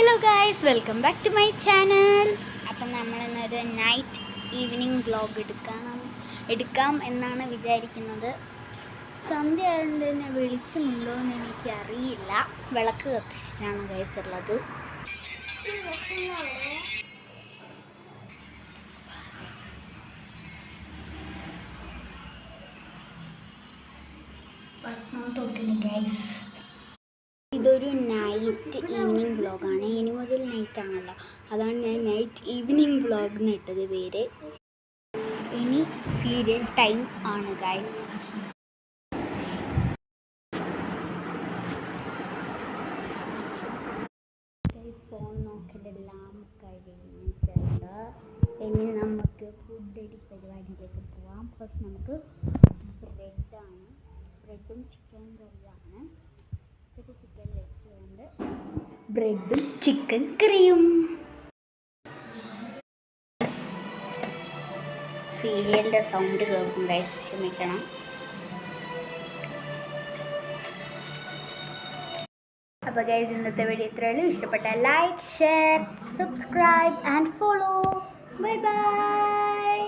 Hello guys, welcome back to my channel. അപ്പം നമ്മളിന്നൊരു night evening vlog എടുക്കാം എന്നാണ് വിചാരിക്കുന്നത്. സന്ധ്യ ആയതുകൊണ്ട് തന്നെ വെളിച്ചമുണ്ടോ എന്ന് എനിക്കറിയില്ല. വിളക്ക് കത്തിച്ചിട്ടാണ് ഗൈസ് ഉള്ളത്. ഗൈസ്, ഇതൊരു നൈറ്റ് ഈവനിങ് വ്ളോഗാണ്. ഇനി മുതൽ നൈറ്റ് ആണല്ലോ, അതാണ് ഞാൻ നൈറ്റ് ഈവനിങ് വ്ളോഗ് എന്ന് ഇട്ടത് പേര്. ഇനി സീരിയൽ ടൈം ആണ് ഗൈസ്. ഫോൺ നോക്കലെല്ലാം കഴിഞ്ഞിട്ടുണ്ട്. ഇനി നമുക്ക് ഫുഡ് അടി പരിപാടിയിലേക്ക് പോവാം. ഫസ്റ്റ് നമുക്ക് ബ്രെഡും ചിക്കൻ കറിയാണ്. ചിക്കൻ വെച്ചുകൊണ്ട് ബ്രെഡും ചിക്കൻ കറിയും. സീരിയലിൻ്റെ സൗണ്ട് കേൾക്കും ഗൈസ്, ക്ഷമിക്കണം. അപ്പോൾ ഗൈസ്, ഇന്നത്തെ വീഡിയോ ഇത്രയുള്ളൂ. ഇഷ്ടപ്പെട്ട like, share, subscribe and follow. Bye bye.